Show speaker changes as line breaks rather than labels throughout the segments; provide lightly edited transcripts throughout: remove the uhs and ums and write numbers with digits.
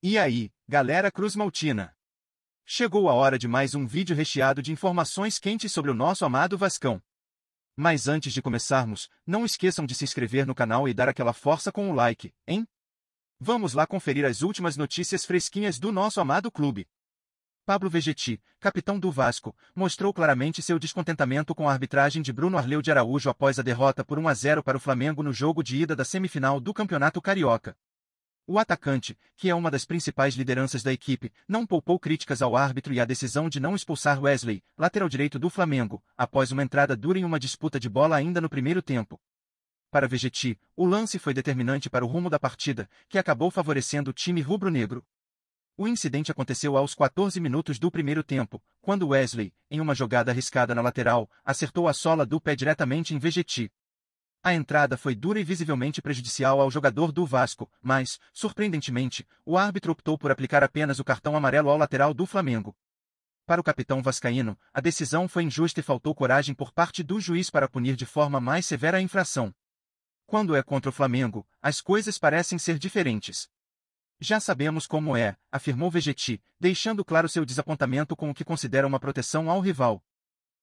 E aí, galera Cruz Maltina? Chegou a hora de mais um vídeo recheado de informações quentes sobre o nosso amado Vascão. Mas antes de começarmos, não esqueçam de se inscrever no canal e dar aquela força com o like, hein? Vamos lá conferir as últimas notícias fresquinhas do nosso amado clube. Pablo Vegetti, capitão do Vasco, mostrou claramente seu descontentamento com a arbitragem de Bruno Arleu de Araújo após a derrota por 1-0 para o Flamengo no jogo de ida da semifinal do Campeonato Carioca. O atacante, que é uma das principais lideranças da equipe, não poupou críticas ao árbitro e à decisão de não expulsar Wesley, lateral direito do Flamengo, após uma entrada dura em uma disputa de bola ainda no primeiro tempo. Para Vegetti, o lance foi determinante para o rumo da partida, que acabou favorecendo o time rubro-negro. O incidente aconteceu aos 14 minutos do primeiro tempo, quando Wesley, em uma jogada arriscada na lateral, acertou a sola do pé diretamente em Vegetti. A entrada foi dura e visivelmente prejudicial ao jogador do Vasco, mas, surpreendentemente, o árbitro optou por aplicar apenas o cartão amarelo ao lateral do Flamengo. Para o capitão vascaíno, a decisão foi injusta e faltou coragem por parte do juiz para punir de forma mais severa a infração. Quando é contra o Flamengo, as coisas parecem ser diferentes. Já sabemos como é, afirmou Vegetti, deixando claro seu desapontamento com o que considera uma proteção ao rival.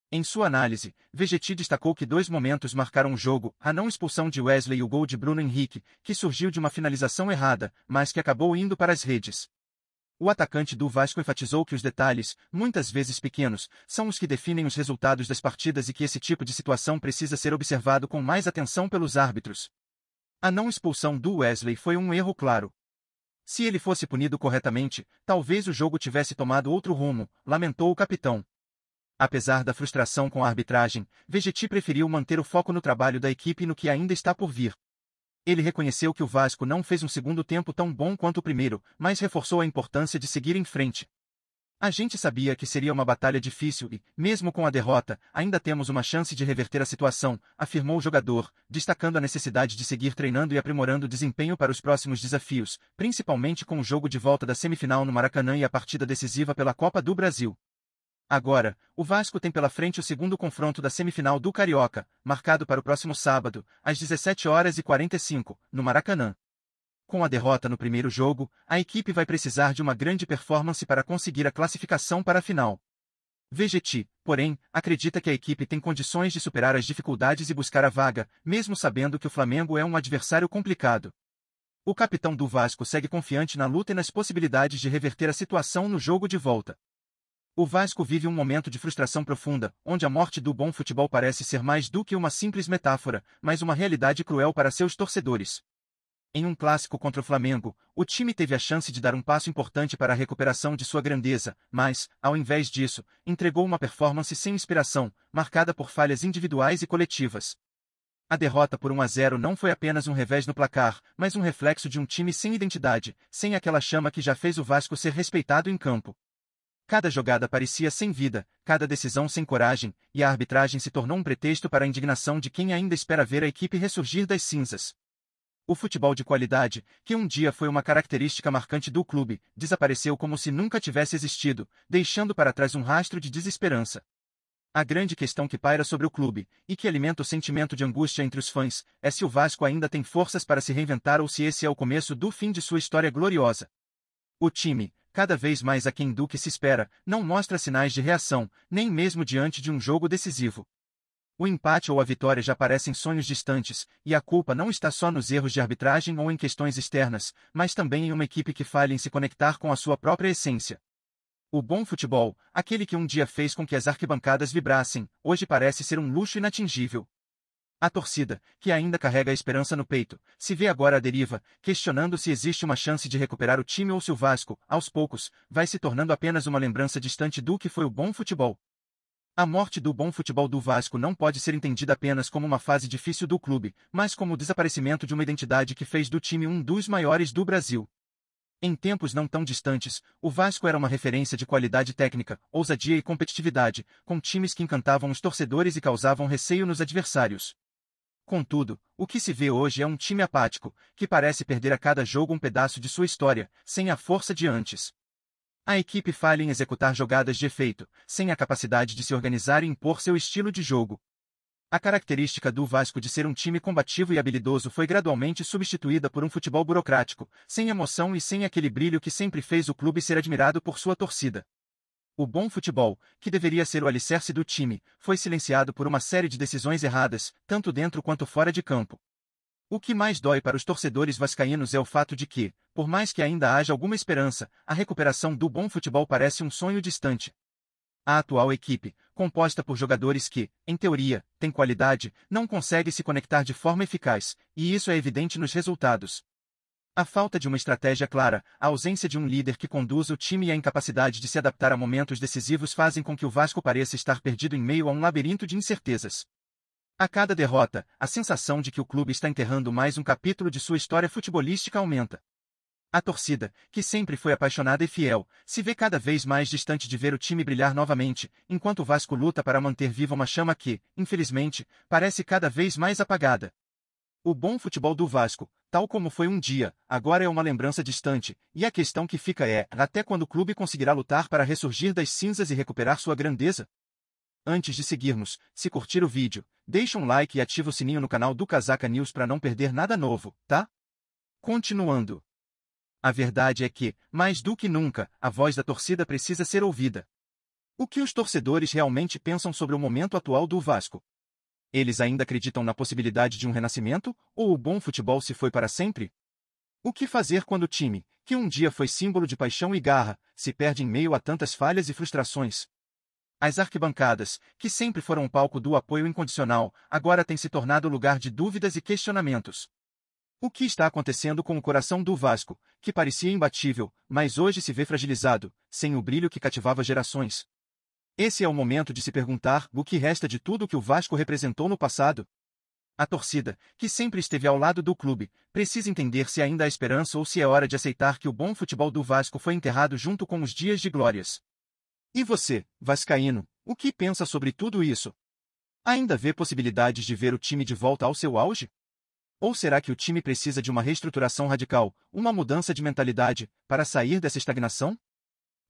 Em sua análise, Vegetti destacou que dois momentos marcaram o jogo, a não expulsão de Wesley e o gol de Bruno Henrique, que surgiu de uma finalização errada, mas que acabou indo para as redes. O atacante do Vasco enfatizou que os detalhes, muitas vezes pequenos, são os que definem os resultados das partidas e que esse tipo de situação precisa ser observado com mais atenção pelos árbitros. A não expulsão do Wesley foi um erro claro. Se ele fosse punido corretamente, talvez o jogo tivesse tomado outro rumo, lamentou o capitão. Apesar da frustração com a arbitragem, Vegetti preferiu manter o foco no trabalho da equipe e no que ainda está por vir. Ele reconheceu que o Vasco não fez um segundo tempo tão bom quanto o primeiro, mas reforçou a importância de seguir em frente. A gente sabia que seria uma batalha difícil e, mesmo com a derrota, ainda temos uma chance de reverter a situação, afirmou o jogador, destacando a necessidade de seguir treinando e aprimorando o desempenho para os próximos desafios, principalmente com o jogo de volta da semifinal no Maracanã e a partida decisiva pela Copa do Brasil. Agora, o Vasco tem pela frente o segundo confronto da semifinal do Carioca, marcado para o próximo sábado, às 17h45, no Maracanã. Com a derrota no primeiro jogo, a equipe vai precisar de uma grande performance para conseguir a classificação para a final. Vegetti, porém, acredita que a equipe tem condições de superar as dificuldades e buscar a vaga, mesmo sabendo que o Flamengo é um adversário complicado. O capitão do Vasco segue confiante na luta e nas possibilidades de reverter a situação no jogo de volta. O Vasco vive um momento de frustração profunda, onde a morte do bom futebol parece ser mais do que uma simples metáfora, mas uma realidade cruel para seus torcedores. Em um clássico contra o Flamengo, o time teve a chance de dar um passo importante para a recuperação de sua grandeza, mas, ao invés disso, entregou uma performance sem inspiração, marcada por falhas individuais e coletivas. A derrota por 1-0 não foi apenas um revés no placar, mas um reflexo de um time sem identidade, sem aquela chama que já fez o Vasco ser respeitado em campo. Cada jogada parecia sem vida, cada decisão sem coragem, e a arbitragem se tornou um pretexto para a indignação de quem ainda espera ver a equipe ressurgir das cinzas. O futebol de qualidade, que um dia foi uma característica marcante do clube, desapareceu como se nunca tivesse existido, deixando para trás um rastro de desesperança. A grande questão que paira sobre o clube, e que alimenta o sentimento de angústia entre os fãs, é se o Vasco ainda tem forças para se reinventar ou se esse é o começo do fim de sua história gloriosa. O time, cada vez mais aquém do que se espera, não mostra sinais de reação, nem mesmo diante de um jogo decisivo. O empate ou a vitória já parecem sonhos distantes, e a culpa não está só nos erros de arbitragem ou em questões externas, mas também em uma equipe que falha em se conectar com a sua própria essência. O bom futebol, aquele que um dia fez com que as arquibancadas vibrassem, hoje parece ser um luxo inatingível. A torcida, que ainda carrega a esperança no peito, se vê agora à deriva, questionando se existe uma chance de recuperar o time ou se o Vasco, aos poucos, vai se tornando apenas uma lembrança distante do que foi o bom futebol. A morte do bom futebol do Vasco não pode ser entendida apenas como uma fase difícil do clube, mas como o desaparecimento de uma identidade que fez do time um dos maiores do Brasil. Em tempos não tão distantes, o Vasco era uma referência de qualidade técnica, ousadia e competitividade, com times que encantavam os torcedores e causavam receio nos adversários. Contudo, o que se vê hoje é um time apático, que parece perder a cada jogo um pedaço de sua história, sem a força de antes. A equipe falha em executar jogadas de efeito, sem a capacidade de se organizar e impor seu estilo de jogo. A característica do Vasco de ser um time combativo e habilidoso foi gradualmente substituída por um futebol burocrático, sem emoção e sem aquele brilho que sempre fez o clube ser admirado por sua torcida. O bom futebol, que deveria ser o alicerce do time, foi silenciado por uma série de decisões erradas, tanto dentro quanto fora de campo. O que mais dói para os torcedores vascaínos é o fato de que, por mais que ainda haja alguma esperança, a recuperação do bom futebol parece um sonho distante. A atual equipe, composta por jogadores que, em teoria, têm qualidade, não consegue se conectar de forma eficaz, e isso é evidente nos resultados. A falta de uma estratégia clara, a ausência de um líder que conduza o time e a incapacidade de se adaptar a momentos decisivos fazem com que o Vasco pareça estar perdido em meio a um labirinto de incertezas. A cada derrota, a sensação de que o clube está enterrando mais um capítulo de sua história futebolística aumenta. A torcida, que sempre foi apaixonada e fiel, se vê cada vez mais distante de ver o time brilhar novamente, enquanto o Vasco luta para manter viva uma chama que, infelizmente, parece cada vez mais apagada. O bom futebol do Vasco, tal como foi um dia, agora é uma lembrança distante, e a questão que fica é, até quando o clube conseguirá lutar para ressurgir das cinzas e recuperar sua grandeza? Antes de seguirmos, se curtir o vídeo, deixa um like e ativa o sininho no canal do Casaca News para não perder nada novo, tá? Continuando. A verdade é que, mais do que nunca, a voz da torcida precisa ser ouvida. O que os torcedores realmente pensam sobre o momento atual do Vasco? Eles ainda acreditam na possibilidade de um renascimento, ou o bom futebol se foi para sempre? O que fazer quando o time, que um dia foi símbolo de paixão e garra, se perde em meio a tantas falhas e frustrações? As arquibancadas, que sempre foram o palco do apoio incondicional, agora têm se tornado lugar de dúvidas e questionamentos. O que está acontecendo com o coração do Vasco, que parecia imbatível, mas hoje se vê fragilizado, sem o brilho que cativava gerações? Esse é o momento de se perguntar o que resta de tudo que o Vasco representou no passado. A torcida, que sempre esteve ao lado do clube, precisa entender se ainda há esperança ou se é hora de aceitar que o bom futebol do Vasco foi enterrado junto com os dias de glórias. E você, vascaíno, o que pensa sobre tudo isso? Ainda vê possibilidades de ver o time de volta ao seu auge? Ou será que o time precisa de uma reestruturação radical, uma mudança de mentalidade, para sair dessa estagnação?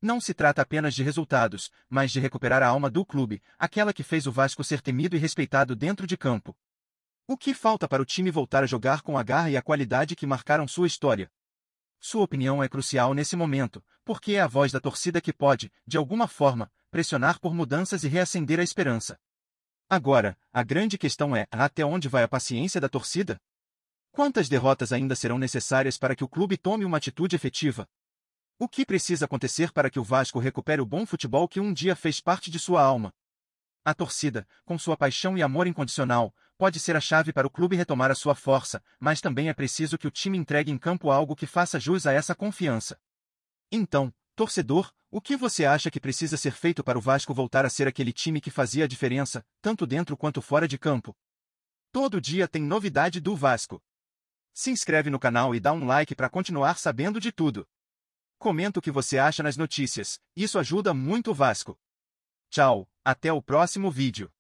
Não se trata apenas de resultados, mas de recuperar a alma do clube, aquela que fez o Vasco ser temido e respeitado dentro de campo. O que falta para o time voltar a jogar com a garra e a qualidade que marcaram sua história? Sua opinião é crucial nesse momento, porque é a voz da torcida que pode, de alguma forma, pressionar por mudanças e reacender a esperança. Agora, a grande questão é, até onde vai a paciência da torcida? Quantas derrotas ainda serão necessárias para que o clube tome uma atitude efetiva? O que precisa acontecer para que o Vasco recupere o bom futebol que um dia fez parte de sua alma? A torcida, com sua paixão e amor incondicional, pode ser a chave para o clube retomar a sua força, mas também é preciso que o time entregue em campo algo que faça jus a essa confiança. Então, torcedor, o que você acha que precisa ser feito para o Vasco voltar a ser aquele time que fazia a diferença, tanto dentro quanto fora de campo? Todo dia tem novidade do Vasco. Se inscreve no canal e dá um like para continuar sabendo de tudo. Comenta o que você acha nas notícias, isso ajuda muito o Vasco. Tchau, até o próximo vídeo.